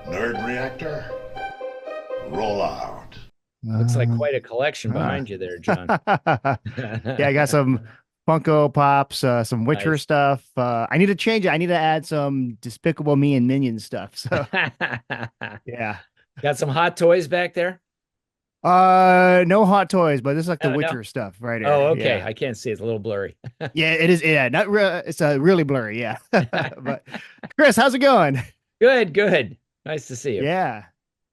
Nerd Reactor, roll out. Looks like Uh, quite a collection uh. behind you there, John. Yeah, I got some Funko Pops, some Witcher Nice. stuff. I need to change it. I need to add some Despicable Me and Minion stuff. So yeah. Got some hot toys back there? No Hot Toys, but this is like the No, no. Witcher stuff right Oh, here. okay. Yeah. I can't see. It's a little blurry. Yeah, it is. Yeah, not real. It's really blurry. Yeah. But Chris, how's it going? Good, good. Nice to see you. Yeah.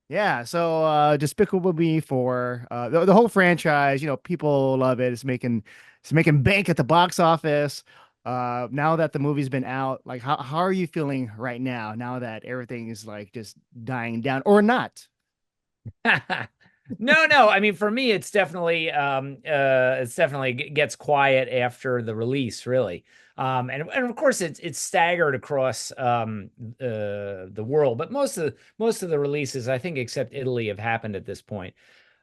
Yeah. So Despicable Me 4, the whole franchise, people love it. It's making bank at the box office. Now that the movie's been out, like how are you feeling right now that everything is like just dying down or not? No, no. I mean, for me, it's definitely gets quiet after the release, really. And of course it's staggered across the world, but most of the releases, I think, except Italy, have happened at this point.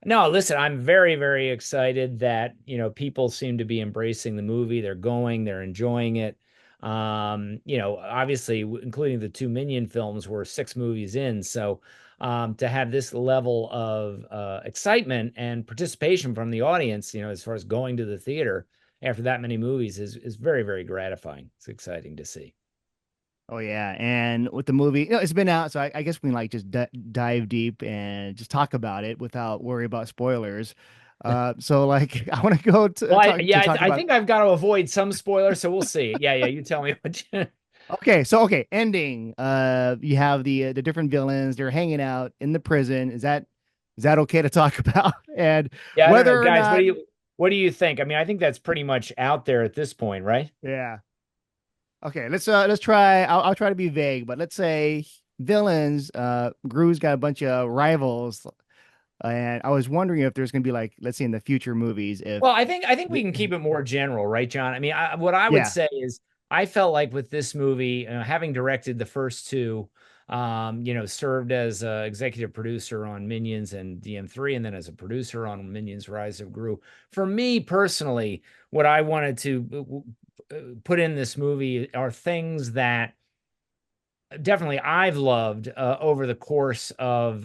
No, listen, I'm very, very excited that, people seem to be embracing the movie. They're going, they're enjoying it. Obviously, including the two Minion films, we're six movies in, so to have this level of excitement and participation from the audience, as far as going to the theater after that many movies is very, very gratifying. It's exciting to see. Oh yeah, and with the movie, it's been out, so I guess we can like just d dive deep and just talk about it without worry about spoilers. So like I want to go Well, to talk yeah, to I, talk I about. think I've got to avoid some spoilers, so we'll see. Yeah, yeah, you tell me what you... Okay, ending. You have the different villains. They're hanging out in the prison. Is that okay to talk about? And Yeah, I don't know, whether or guys. What do not, you what do you think? I mean, I think that's pretty much out there at this point, right? yeah. Okay, let's try. I'll try to be vague, but let's say villains. Gru's got a bunch of rivals, and I was wondering if there's gonna be like, let's say in the future movies, if Well, I think we can keep it more general, right, John? I mean, what I would yeah, say is I felt like with this movie, having directed the first two, served as executive producer on Minions and DM3, and then as a producer on Minions Rise of Gru. For me personally, what I wanted to put in this movie are things that definitely I've loved over the course of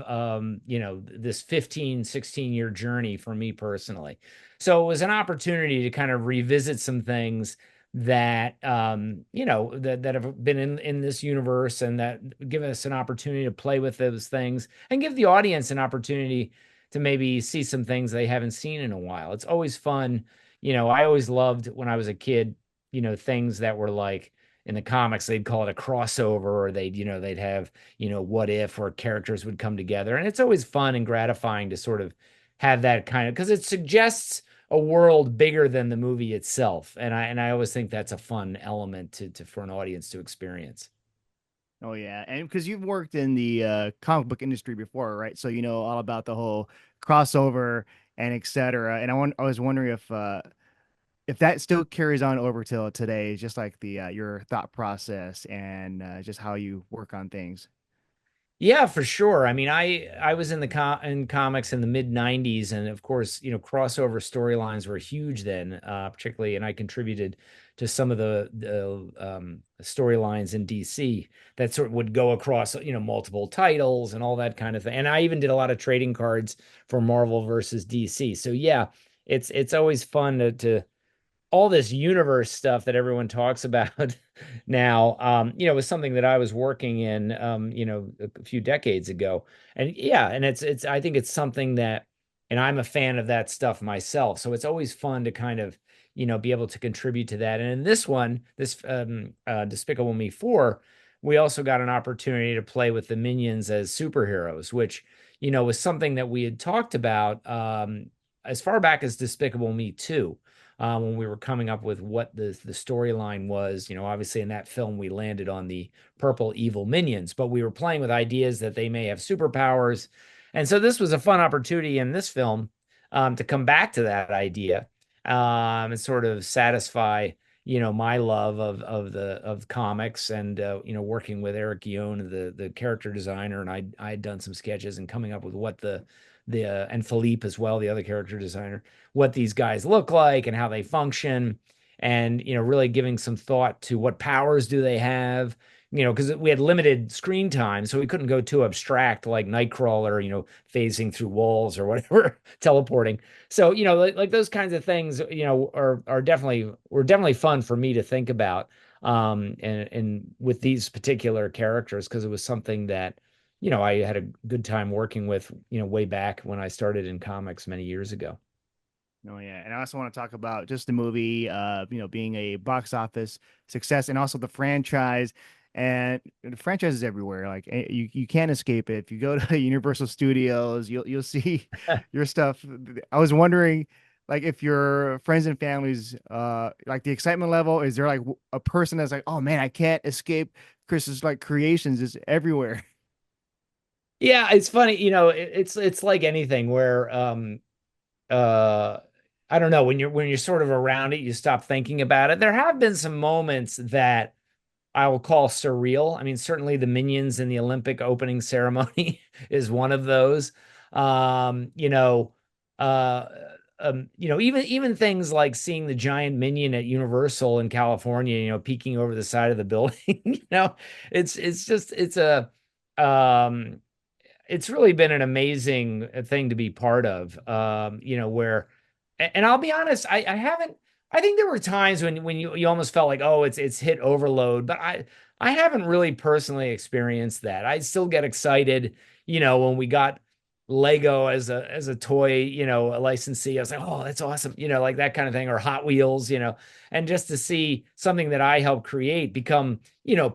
this 15, 16 year journey for me personally. So it was an opportunity to kind of revisit some things that that have been in this universe, and that give us an opportunity to play with those things and give the audience an opportunity to maybe see some things they haven't seen in a while. It's always fun. I always loved when I was a kid, things that were like, in the comics they'd call it a crossover, or they'd have, what if, or characters would come together, and it's always fun and gratifying to sort of have that kind of, because it suggests a world bigger than the movie itself, and I always think that's a fun element to for an audience to experience. oh yeah, and because you've worked in the comic book industry before, right? So you know all about the whole crossover and etc. And I was wondering if that still carries on over till today, just like the your thought process and just how you work on things. Yeah, for sure. I mean, I was in comics in the mid '90s, and of course, crossover storylines were huge then, particularly, and I contributed to some of the storylines in DC that sort of would go across, multiple titles and all that kind of thing. And I even did a lot of trading cards for Marvel versus DC. So yeah, it's always fun to all this universe stuff that everyone talks about now, was something that I was working in, a few decades ago. And yeah, and I think it's something that, and I'm a fan of that stuff myself. So it's always fun to kind of, be able to contribute to that. And in this one, this Despicable Me 4, we also got an opportunity to play with the minions as superheroes, which, was something that we had talked about as far back as Despicable Me 2, when we were coming up with what the storyline was. Obviously in that film we landed on the purple evil minions, but we were playing with ideas that they may have superpowers. And so this was a fun opportunity in this film, to come back to that idea, and sort of satisfy, my love of comics, and working with Eric Guion, the character designer, and I had done some sketches and coming up with what the and Philippe as well, the other character designer, what these guys look like and how they function, and really giving some thought to what powers do they have, because we had limited screen time, so we couldn't go too abstract like Nightcrawler, phasing through walls or whatever, teleporting. So, like those kinds of things, are definitely were definitely fun for me to think about. And with these particular characters, because it was something that, I had a good time working with, way back when I started in comics many years ago. Oh yeah, and I also want to talk about just the movie, being a box office success, and also the franchise. And the franchise is everywhere. Like you can't escape it. If you go to Universal Studios, you'll see your stuff. I was wondering, like, if your friends and families, like the excitement level, is there like a person that's like, oh man, I can't escape Chris's like creations is everywhere. Yeah, it's funny, it's like anything where uh I don't know, when you're sort of around it, you stop thinking about it. There have been some moments that I will call surreal. I mean, certainly the Minions in the Olympic opening ceremony is one of those. Um, you know, uh, even things like seeing the giant Minion at Universal in California, peeking over the side of the building. It's just um, it's really been an amazing thing to be part of. Where, and I'll be honest, I haven't. I think there were times when you almost felt like, oh, it's hit overload, but I haven't really personally experienced that. I still get excited, when we got Lego as a toy, a licensee. I was like, oh, that's awesome, like that kind of thing, or Hot Wheels, and just to see something that I helped create become,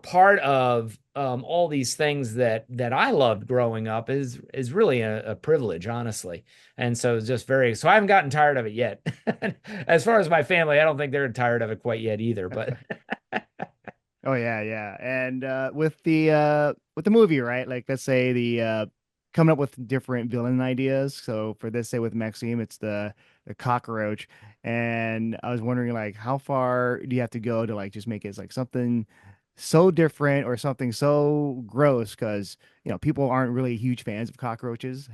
part of all these things that I loved growing up is really a privilege, honestly. And so it's just so I haven't gotten tired of it yet. As far as my family, I don't think they're tired of it quite yet either. But Oh yeah, yeah. And with the movie, right? Like let's say the coming up with different villain ideas. So for this, say with Maxime, it's the cockroach. And I was wondering like how far do you have to go to like just make it like something so different or something so gross? Because people aren't really huge fans of cockroaches.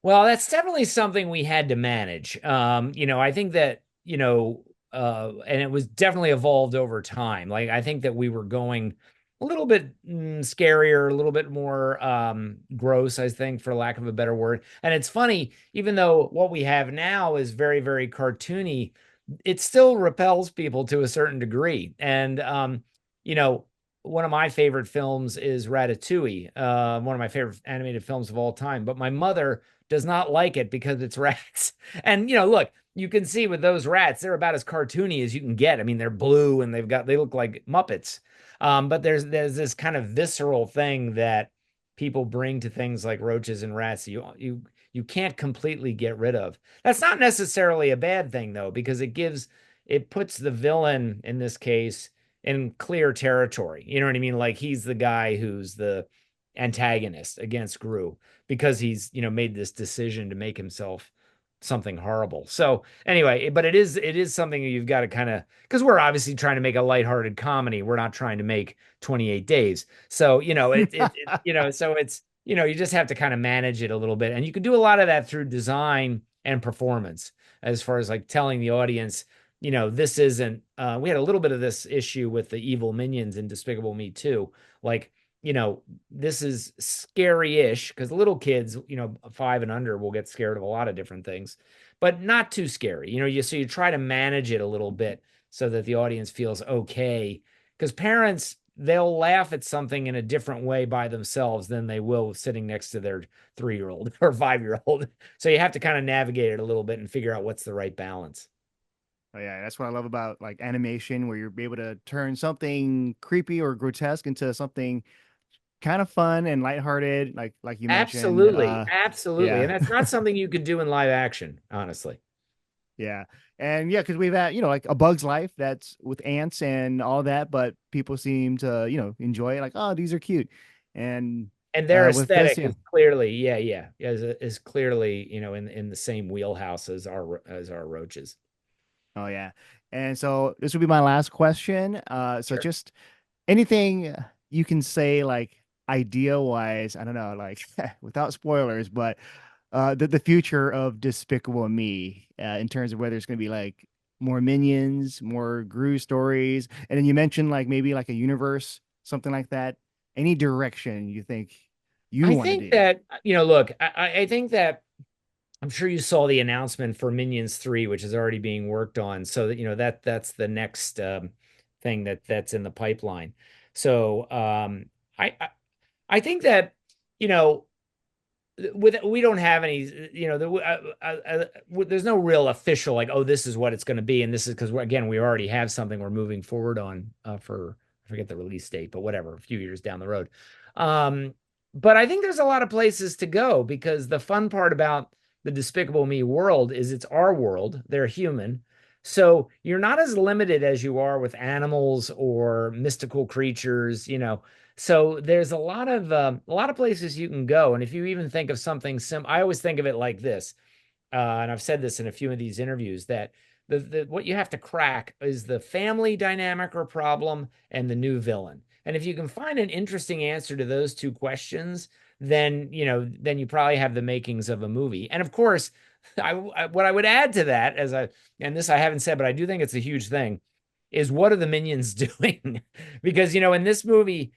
well, that's definitely something we had to manage. I think that, and it was definitely evolved over time. Like, I think that we were going a little bit scarier, a little bit more gross, I think, for lack of a better word. And it's funny, even though what we have now is very, very cartoony, it still repels people to a certain degree. And, you know, one of my favorite films is Ratatouille, one of my favorite animated films of all time. But my mother does not like it because it's rats. And look, you can see with those rats, they're about as cartoony as you can get. I mean, they're blue and they look like Muppets. But there's this kind of visceral thing that people bring to things like roaches and rats. You can't completely get rid of. That's not necessarily a bad thing though, because it puts the villain in this case in clear territory. You know what I mean? Like he's the guy who's the antagonist against Gru because he's made this decision to make himself something horrible. So anyway, but it is something you've got to kind of, because we're obviously trying to make a lighthearted comedy. We're not trying to make 28 days. So so it's you just have to kind of manage it a little bit, and you can do a lot of that through design and performance, as far as like telling the audience. This isn't we had a little bit of this issue with the evil minions in Despicable Me too. Like, this is scary-ish because little kids, 5 and under will get scared of a lot of different things, but not too scary. So you try to manage it a little bit so that the audience feels okay. Because parents, they'll laugh at something in a different way by themselves than they will sitting next to their 3-year-old or 5-year-old. So you have to kind of navigate it a little bit and figure out what's the right balance. Oh yeah, that's what I love about like animation, where you're able to turn something creepy or grotesque into something kind of fun and lighthearted, like you mentioned. Absolutely, absolutely, and Yeah, that's not something you could do in live action, honestly. yeah, and yeah, because we've had like A Bug's Life that's with ants and all that, but people seem to enjoy it. Like, oh, these are cute, and And their with this, aesthetic yeah, is clearly, yeah, yeah, is clearly, in the same wheelhouse as our roaches. oh yeah, and so this will be my last question. So Sure. just anything you can say like idea wise, I don't know, like without spoilers, but the future of Despicable Me, in terms of whether it's going to be like more minions, more Gru stories, and then you mentioned like maybe like a universe, something like that. any direction you think you I want to think do. that, look, I think that I'm sure you saw the announcement for Minions 3, which is already being worked on. So that, that's the next thing that's in the pipeline. So I think that, you know, we don't have any, there's no real official like, oh, this is what it's going to be, and this is because again, we already have something we're moving forward on for I forget the release date, but whatever, a few years down the road. Um, but I think there's a lot of places to go because the fun part about the Despicable Me world is it's our world. They're human. So you're not as limited as you are with animals or mystical creatures, so there's a lot of places you can go, and if you even think of something I always think of it like this, and I've said this in a few of these interviews that the what you have to crack is the family dynamic or problem and the new villain. And if you can find an interesting answer to those two questions, then you probably have the makings of a movie. And of course, what I would add to that, and this I haven't said, but I do think it's a huge thing, is what are the minions doing? Because in this movie,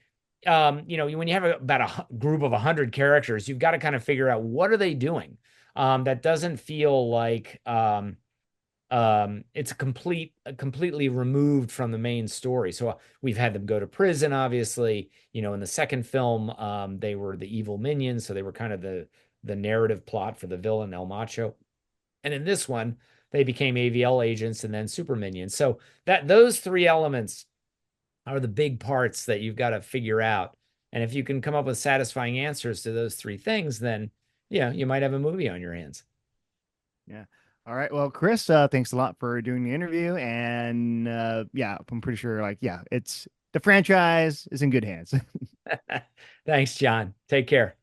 when you have about a group of 100 characters, you've got to kind of figure out what are they doing. That doesn't feel like it's completely removed from the main story. So we've had them go to prison, obviously. In the second film, they were the evil minions, so they were kind of the narrative plot for the villain El Macho. And in this one, they became AVL agents and then super minions. So that those three elements are the big parts that you've got to figure out. And if you can come up with satisfying answers to those three things, then yeah, you might have a movie on your hands. Yeah. All right. Well, Chris, thanks a lot for doing the interview. And yeah, I'm pretty sure, like, yeah, it's the franchise is in good hands. Thanks, John. Take care.